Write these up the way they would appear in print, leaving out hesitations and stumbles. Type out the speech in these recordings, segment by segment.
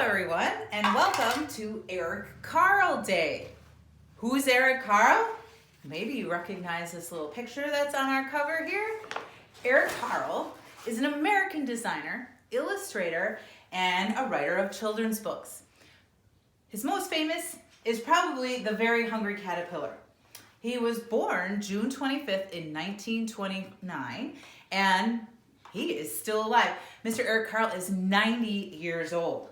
everyone, and welcome to Eric Carle Day. Who's Eric Carle? Maybe you recognize this little picture that's on our cover here. Eric Carle is an American designer, illustrator, and a writer of children's books. His most famous is probably The Very Hungry Caterpillar. He was born June 25th in 1929, and he is still alive. Mr. Eric Carle is 90 years old.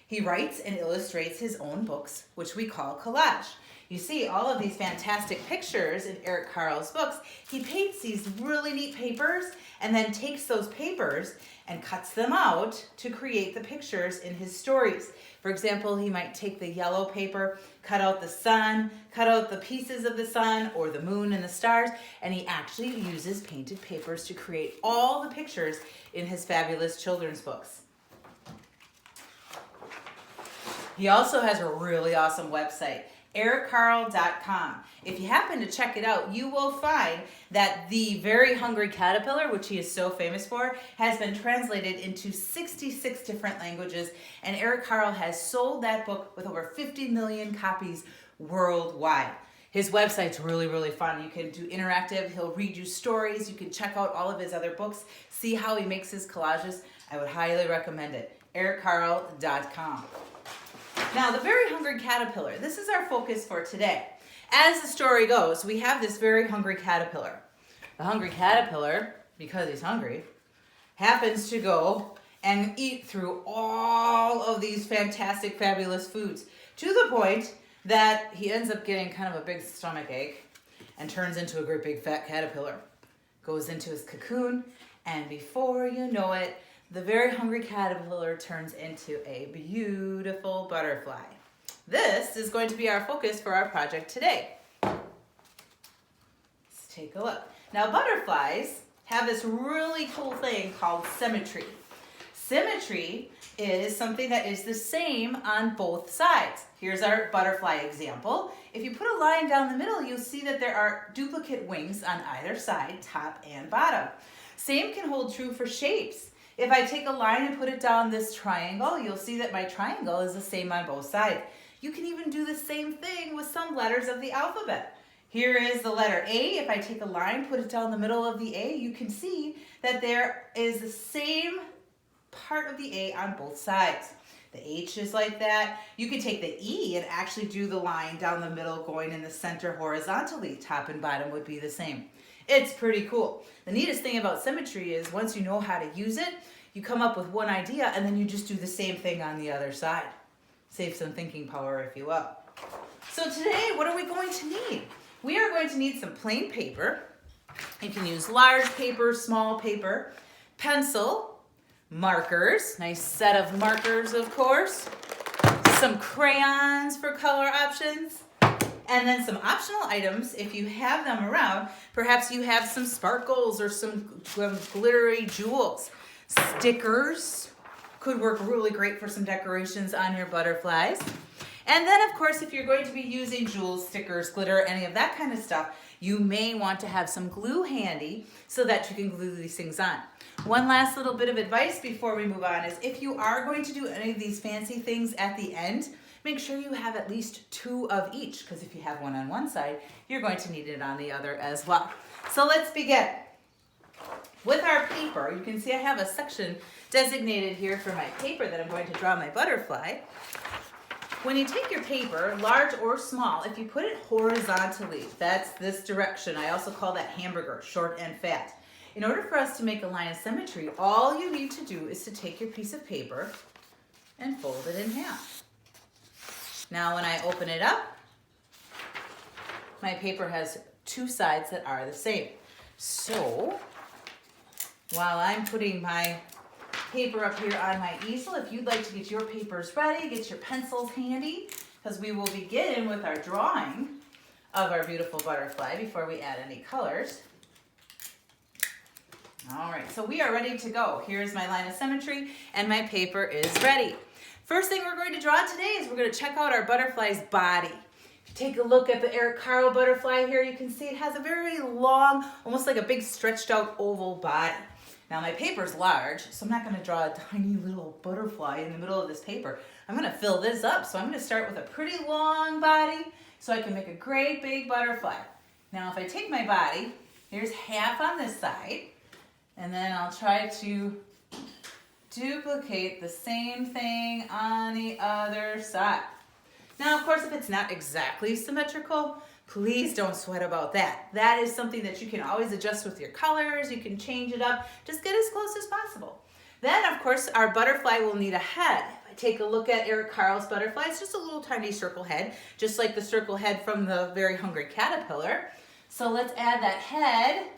He writes and illustrates his own books, which we call collage. You see all of these fantastic pictures in Eric Carle's books. He paints these really neat papers and then takes those papers and cuts them out to create the pictures in his stories. For example, he might take the yellow paper, cut out the sun, cut out the pieces of the sun or the moon and the stars, and he actually uses painted papers to create all the pictures in his fabulous children's books. He also has a really awesome website, ericcarle.com. If you happen to check it out, you will find that The Very Hungry Caterpillar, which he is so famous for, has been translated into 66 different languages, and Eric Carle has sold that book with over 50 million copies worldwide. His website's really, really fun. You can do interactive. He'll read you stories. You can check out all of his other books, see how he makes his collages. I would highly recommend it, ericcarle.com. Now, The Very Hungry Caterpillar, this is our focus for today. As the story goes, we have this very hungry caterpillar. The hungry caterpillar, because he's hungry, happens to go and eat through all of these fantastic, fabulous foods to the point that he ends up getting kind of a big stomach ache and turns into a great big fat caterpillar. Goes into his cocoon, and before you know it, the very hungry caterpillar turns into a beautiful butterfly. This is going to be our focus for our project today. Let's take a look. Now, butterflies have this really cool thing called symmetry. Symmetry is something that is the same on both sides. Here's our butterfly example. If you put a line down the middle, you'll see that there are duplicate wings on either side, top and bottom. Same can hold true for shapes. If I take a line and put it down this triangle, you'll see that my triangle is the same on both sides. You can even do the same thing with some letters of the alphabet. Here is the letter A. If I take a line, put it down the middle of the A, you can see that there is the same part of the A on both sides. The H is like that. You can take the E and actually do the line down the middle going in the center horizontally. Top and bottom would be the same. It's pretty cool. The neatest thing about symmetry is once you know how to use it, you come up with one idea and then you just do the same thing on the other side. Save some thinking power, if you will. So today, what are we going to need? We are going to need some plain paper. You can use large paper, small paper, pencil, markers, nice set of markers, of course, some crayons for color options, and then some optional items, if you have them around. Perhaps you have some sparkles or some glittery jewels. Stickers could work really great for some decorations on your butterflies. And then, of course, if you're going to be using jewels, stickers, glitter, any of that kind of stuff, you may want to have some glue handy so that you can glue these things on. One last little bit of advice before we move on is if you are going to do any of these fancy things at the end, make sure you have at least 2 of each, because if you have one on one side, you're going to need it on the other as well. So let's begin. With our paper, you can see I have a section designated here for my paper that I'm going to draw my butterfly. When you take your paper, large or small, if you put it horizontally, that's this direction. I also call that hamburger, short and fat. In order for us to make a line of symmetry, all you need to do is to take your piece of paper and fold it in half. Now when I open it up, my paper has 2 sides that are the same. So while I'm putting my paper up here on my easel, if you'd like to get your papers ready, get your pencils handy, because we will begin with our drawing of our beautiful butterfly before we add any colors. All right, so we are ready to go. Here's my line of symmetry, and my paper is ready. First thing we're going to draw today is we're going to check out our butterfly's body. If you take a look at the Eric Carle butterfly here, you can see it has a very long, almost like a big stretched out oval body. Now my paper's large, so I'm not gonna draw a tiny little butterfly in the middle of this paper. I'm gonna fill this up, so I'm gonna start with a pretty long body so I can make a great big butterfly. Now if I take my body, here's half on this side, and then I'll try to duplicate the same thing on the other side. Now, of course, if it's not exactly symmetrical, please don't sweat about that. That is something that you can always adjust with your colors. You can change it up. Just get as close as possible. Then, of course, our butterfly will need a head. If I take a look at Eric Carle's butterfly, it's just a little tiny circle head, just like the circle head from the Very Hungry Caterpillar. So let's add that head,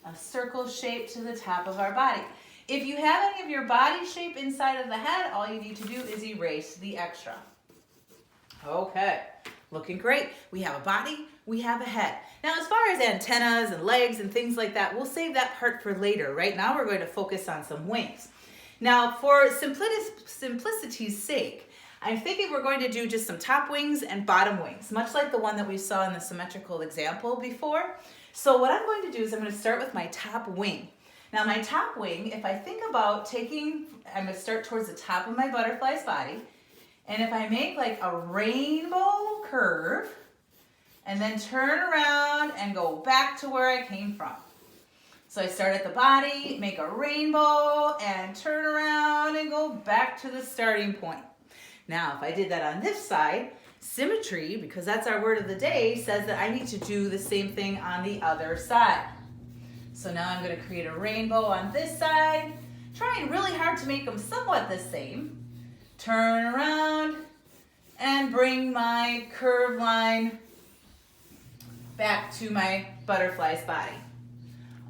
a circle shape to the top of our body. If you have any of your body shape inside of the head, all you need to do is erase the extra. Okay, looking great. We have a body, we have a head. Now, as far as antennas and legs and things like that, we'll save that part for later. Right now, we're going to focus on some wings. Now, for simplicity's sake, I'm thinking we're going to do just some top wings and bottom wings, much like the one that we saw in the symmetrical example before. So what I'm going to do is I'm going to start with my top wing. Now, my top wing, if I think about I'm going to start towards the top of my butterfly's body. And if I make like a rainbow curve and then turn around and go back to where I came from. So I start at the body, make a rainbow, and turn around and go back to the starting point. Now, if I did that on this side, symmetry, because that's our word of the day, says that I need to do the same thing on the other side. So now I'm going to create a rainbow on this side, trying really hard to make them somewhat the same. Turn around and bring my curved line back to my butterfly's body.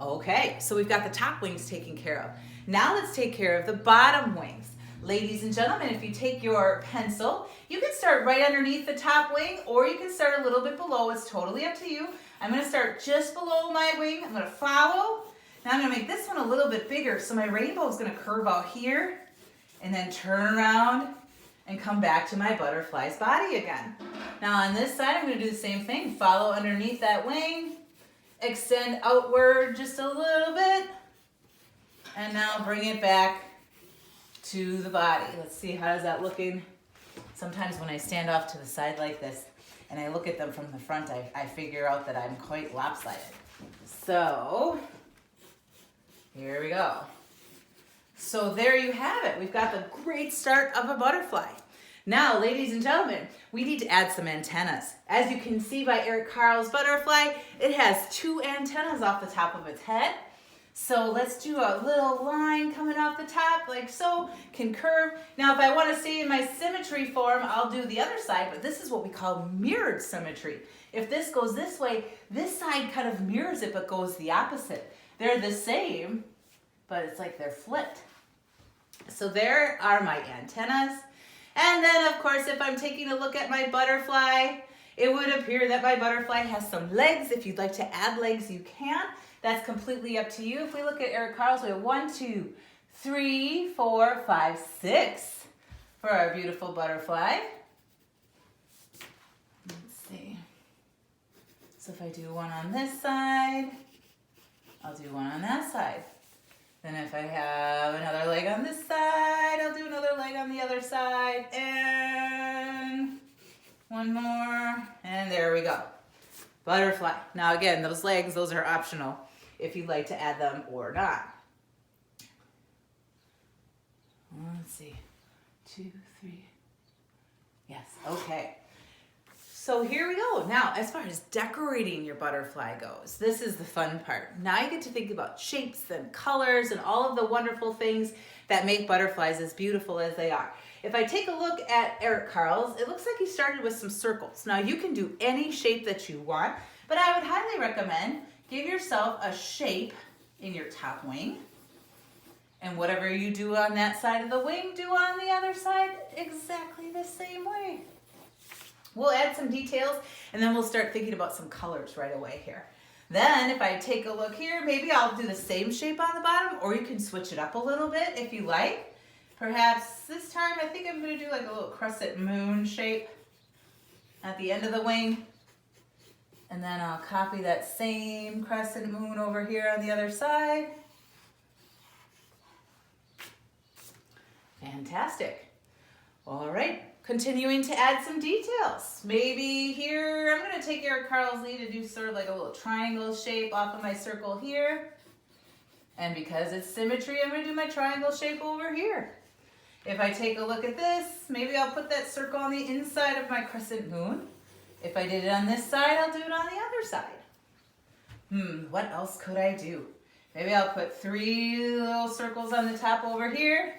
Okay, so we've got the top wings taken care of. Now let's take care of the bottom wings. Ladies and gentlemen, if you take your pencil, you can start right underneath the top wing, or you can start a little bit below. It's totally up to you. I'm going to start just below my wing. I'm going to follow. Now I'm going to make this one a little bit bigger. So my rainbow is going to curve out here and then turn around and come back to my butterfly's body again. Now on this side, I'm going to do the same thing. Follow underneath that wing, extend outward just a little bit, and now bring it back to the body. Let's see, how is that looking? Sometimes when I stand off to the side like this and I look at them from the front, I figure out that I'm quite lopsided. So here we go. So there you have it. We've got the great start of a butterfly. Now, ladies and gentlemen, we need to add some antennas. As you can see by Eric Carle's butterfly, it has 2 antennas off the top of its head. So let's do a little line coming off the top like so, can curve. Now if I want to stay in my symmetry form, I'll do the other side, but this is what we call mirrored symmetry. If this goes this way, this side kind of mirrors it but goes the opposite. They're the same, but it's like they're flipped. So there are my antennas. And then of course, if I'm taking a look at my butterfly, it would appear that my butterfly has some legs. If you'd like to add legs, you can. That's completely up to you. If we look at Eric Carle's, we have 1, 2, 3, 4, 5, 6 for our beautiful butterfly. Let's see. So if I do one on this side, I'll do one on that side. Then if I have another leg on this side, I'll do another leg on the other side. And one more. And there we go. Butterfly. Now again, those legs, those are optional if you'd like to add them or not. Let's see. 2, 3. Yes, okay. So here we go. Now, as far as decorating your butterfly goes, this is the fun part. Now you get to think about shapes and colors and all of the wonderful things that make butterflies as beautiful as they are. If I take a look at Eric Carle's, it looks like he started with some circles. Now you can do any shape that you want, but I would highly recommend give yourself a shape in your top wing. And whatever you do on that side of the wing, do on the other side exactly the same way. We'll add some details and then we'll start thinking about some colors right away here. Then if I take a look here, maybe I'll do the same shape on the bottom, or you can switch it up a little bit if you like. Perhaps this time I think I'm going to do like a little crescent moon shape at the end of the wing. And then I'll copy that same crescent moon over here on the other side. Fantastic. All right, continuing to add some details. Maybe here, I'm gonna take Carle's lead to do sort of like a little triangle shape off of my circle here. And because it's symmetry, I'm gonna do my triangle shape over here. If I take a look at this, maybe I'll put that circle on the inside of my crescent moon. If I did it on this side, I'll do it on the other side. What else could I do? Maybe I'll put 3 little circles on the top over here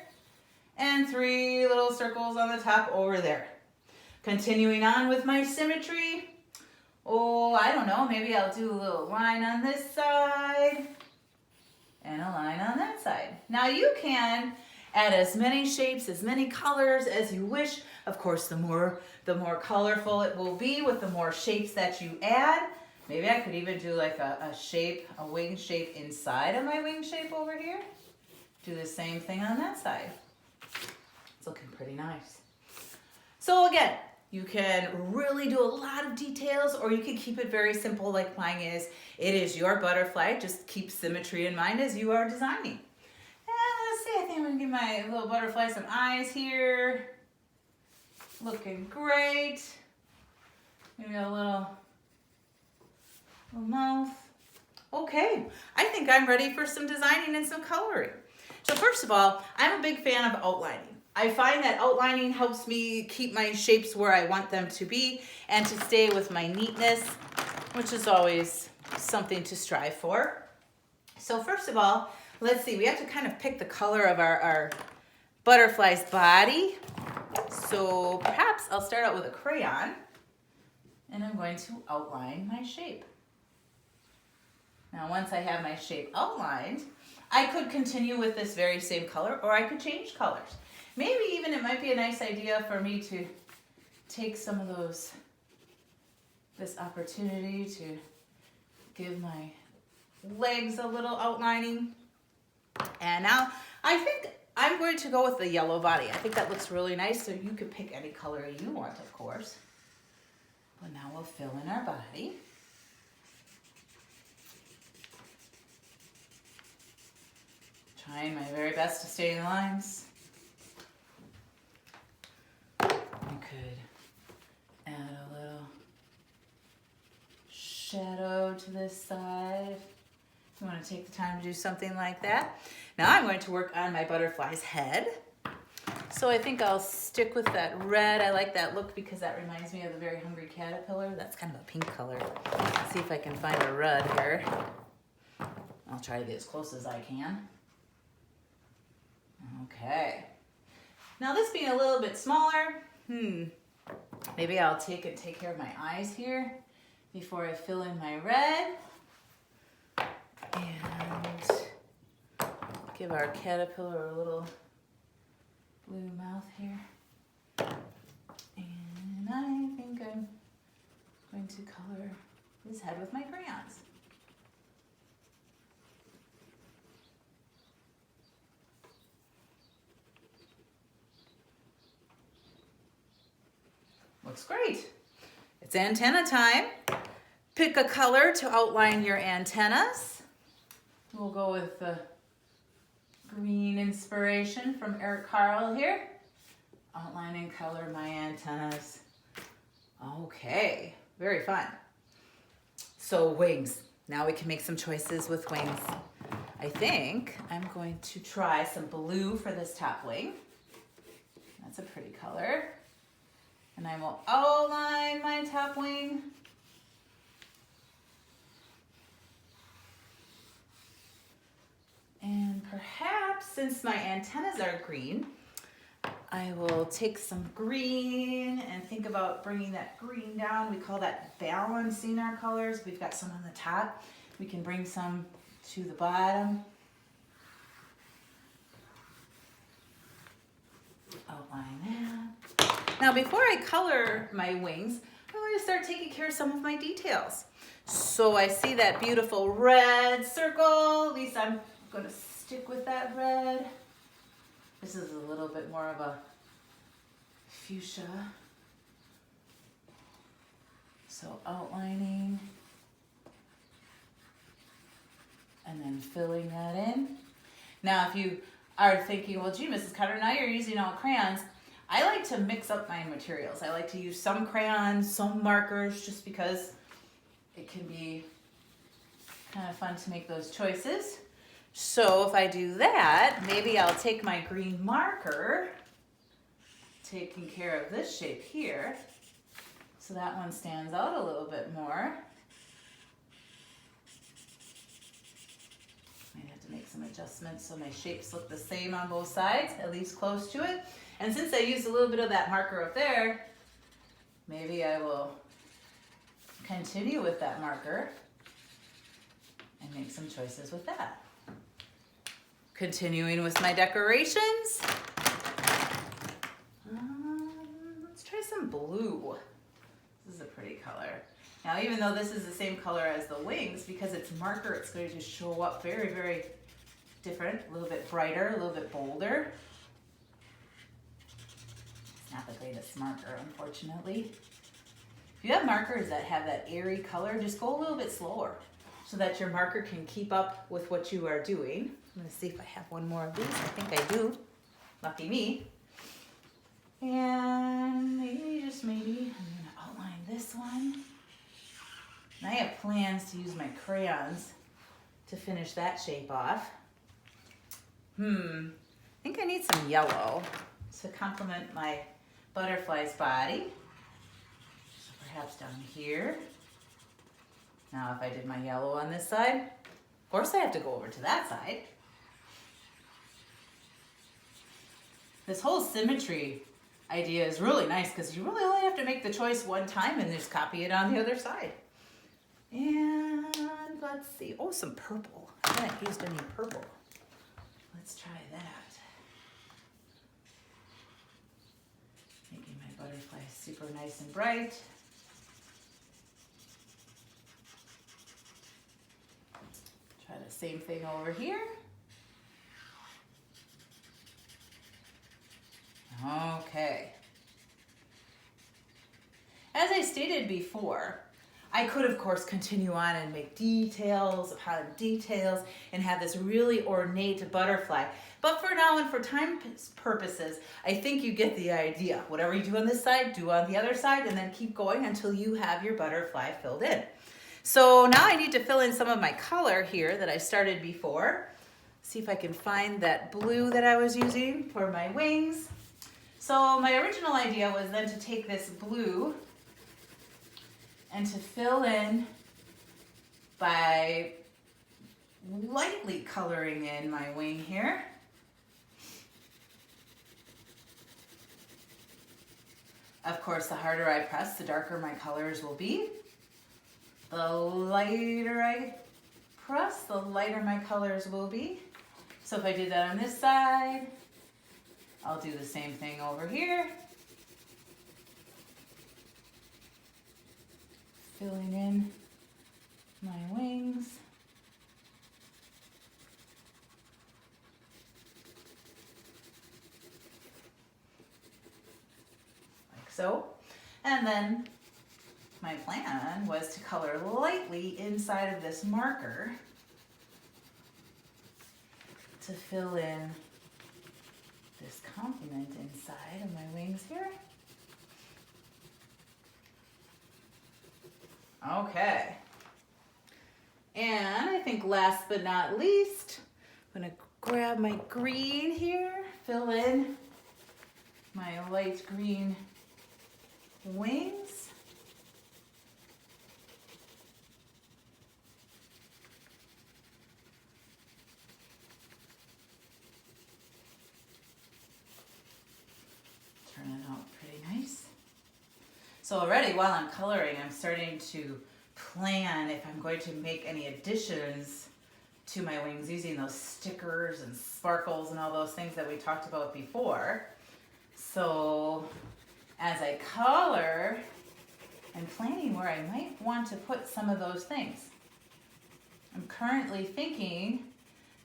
and 3 little circles on the top over there. Continuing on with my symmetry. Oh, I don't know, maybe I'll do a little line on this side and a line on that side. Now you can add as many shapes, as many colors as you wish. Of course, the more colorful it will be with the more shapes that you add. Maybe I could even do like a shape, a wing shape inside of my wing shape over here. Do the same thing on that side. It's looking pretty nice. So again, you can really do a lot of details, or you can keep it very simple like mine is. It is your butterfly. Just keep symmetry in mind as you are designing. And let's see, I think I'm gonna give my little butterfly some eyes here. Looking great. Maybe a little mouth. Okay, I think I'm ready for some designing and some coloring. So first of all, I'm a big fan of outlining. I find that outlining helps me keep my shapes where I want them to be and to stay with my neatness, which is always something to strive for. So first of all, let's see, we have to kind of pick the color of our butterfly's body. So perhaps I'll start out with a crayon and I'm going to outline my shape. Now once I have my shape outlined, I could continue with this very same color, or I could change colors. Maybe even it might be a nice idea for me to take some of this opportunity to give my legs a little outlining. And now I think I'm going to go with the yellow body. I think that looks really nice, so you can pick any color you want, of course. But now we'll fill in our body. Trying my very best to stay in the lines. I could add a little shadow to this side. If you want to take the time to do something like that. Now I'm going to work on my butterfly's head. So I think I'll stick with that red. I like that look because that reminds me of the Very Hungry Caterpillar. That's kind of a pink color. Let's see if I can find a red here. I'll try to get as close as I can. Okay. Now this being a little bit smaller, maybe I'll take care of my eyes here before I fill in my red. And give our caterpillar a little blue mouth here. And I think I'm going to color his head with my crayons. Looks great. It's antenna time. Pick a color to outline your antennas. We'll go with the green inspiration from Carle here. Outline and color my antennas. Okay, very fun. So wings. Now we can make some choices with wings. I think I'm going to try some blue for this top wing. That's a pretty color. And I will outline my top wing. And perhaps, since my antennas are green, I will take some green and think about bringing that green down. We call that balancing our colors. We've got some on the top. We can bring some to the bottom. Outline that. Now, before I color my wings, I'm going to start taking care of some of my details. So I see that beautiful red circle. At least I'm going to stick with that red. This is a little bit more of a fuchsia. So outlining and then filling that in. Now, if you are thinking, well, gee, Mrs. Cutter, now you're using all crayons. I like to mix up my materials. I like to use some crayons, some markers, just because it can be kind of fun to make those choices. So if I do that, maybe I'll take my green marker, taking care of this shape here, so that one stands out a little bit more. Might have to make some adjustments so my shapes look the same on both sides, at least close to it. And since I used a little bit of that marker up there, maybe I will continue with that marker and make some choices with that. Continuing with my decorations. Let's try some blue. This is a pretty color. Now, even though this is the same color as the wings, because it's marker, it's going to show up very, very different, a little bit brighter, a little bit bolder. It's not the greatest marker, unfortunately. If you have markers that have that airy color, just go a little bit slower so that your marker can keep up with what you are doing. I'm going to see if I have one more of these. I think I do. Lucky me. And maybe, just maybe, I'm going to outline this one. And I have plans to use my crayons to finish that shape off. I think I need some yellow to complement my butterfly's body. So perhaps down here. Now if I did my yellow on this side, of course I have to go over to that side. This whole symmetry idea is really nice because you really only have to make the choice one time and just copy it on the other side. And let's see, oh, some purple. I haven't used any purple. Let's try that. Making my butterfly super nice and bright. Try the same thing over here. Okay. As I stated before, I could, of course, continue on and make details upon details and have this really ornate butterfly. But for now and for time purposes, I think you get the idea. Whatever you do on this side, do on the other side, and then keep going until you have your butterfly filled in. So now I need to fill in some of my color here that I started before. See if I can find that blue that I was using for my wings. So my original idea was then to take this blue and to fill in by lightly coloring in my wing here. Of course, the harder I press, the darker my colors will be. The lighter I press, the lighter my colors will be. So if I did that on this side, I'll do the same thing over here. Filling in my wings. Like so. And then my plan was to color lightly inside of this marker to fill in this complement inside of my wings here. Okay. And I think last but not least, I'm gonna grab my green here, fill in my light green wings. Turning out pretty nice. So already while I'm coloring, I'm starting to plan if I'm going to make any additions to my wings using those stickers and sparkles and all those things that we talked about before. So as I color, I'm planning where I might want to put some of those things. I'm currently thinking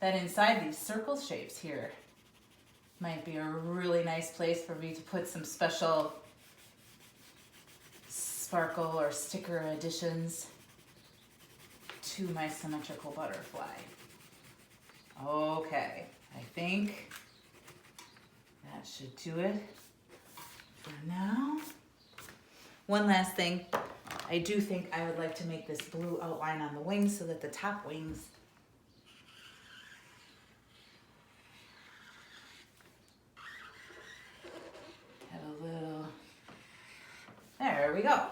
that inside these circle shapes here might be a really nice place for me to put some special sparkle or sticker additions to my symmetrical butterfly. Okay, I think That should do it for now. One last thing. I do think I would like to make this blue outline on the wings so that the top wings have a little, there we go.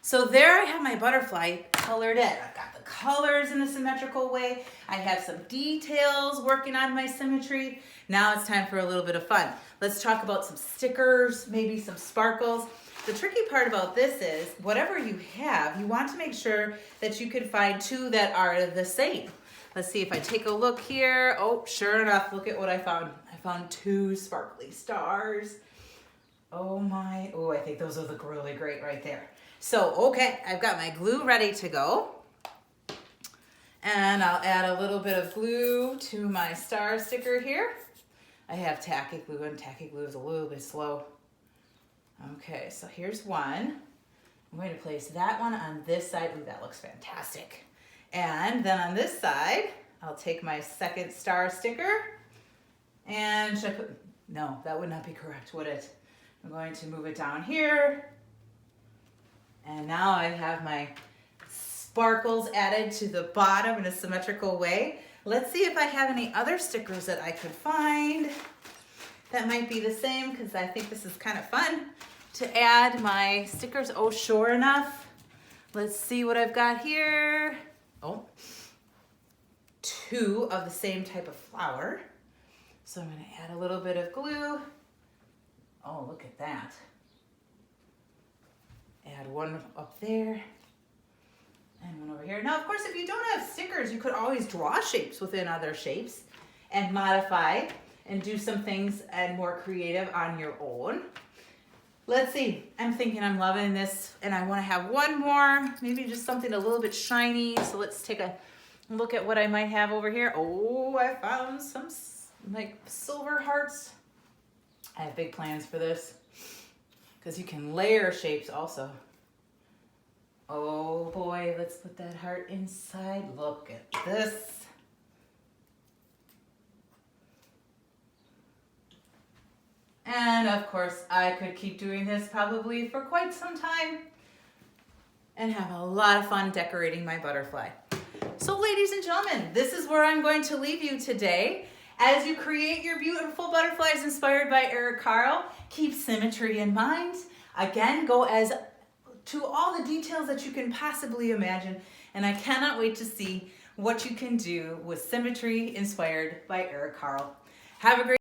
So there I have my butterfly colored in. I've got the colors in a symmetrical way. I have some details working on my symmetry. Now it's time for a little bit of fun. Let's talk about some stickers, maybe some sparkles. The tricky part about this is whatever you have, you want to make sure that you can find two that are the same. Let's see if I take a look here. Oh, sure enough, look at what I found. I found two sparkly stars. Oh my, oh, I think those will look really great right there. So, okay, I've got my glue ready to go. And I'll add a little bit of glue to my star sticker here. I have tacky glue, and tacky glue is a little bit slow. Okay, so here's one. I'm going to place that one on this side. Ooh, that looks fantastic. And then on this side, I'll take my second star sticker. And should I put, no, that would not be correct, would it? I'm going to move it down here. And now I have my sparkles added to the bottom in a symmetrical way. Let's see if I have any other stickers that I could find that might be the same, because I think this is kind of fun to add my stickers. Oh, sure enough. Let's see what I've got here. Oh, two of the same type of flower. So I'm going to add a little bit of glue. Oh, look at that. Add one up there and one over here. Now, of course, if you don't have stickers, you could always draw shapes within other shapes and modify and do some things and more creative on your own. Let's see. I'm thinking I'm loving this, and I want to have one more, maybe just something a little bit shiny. So let's take a look at what I might have over here. Oh, I found some like silver hearts. I have big plans for this, because you can layer shapes also. Oh boy, let's put that heart inside. Look at this. And of course, I could keep doing this probably for quite some time and have a lot of fun decorating my butterfly. So ladies and gentlemen, this is where I'm going to leave you today. As you create your beautiful butterflies inspired by Carle, keep symmetry in mind. Again, go as to all the details that you can possibly imagine, and I cannot wait to see what you can do with symmetry inspired by Carle. Have a great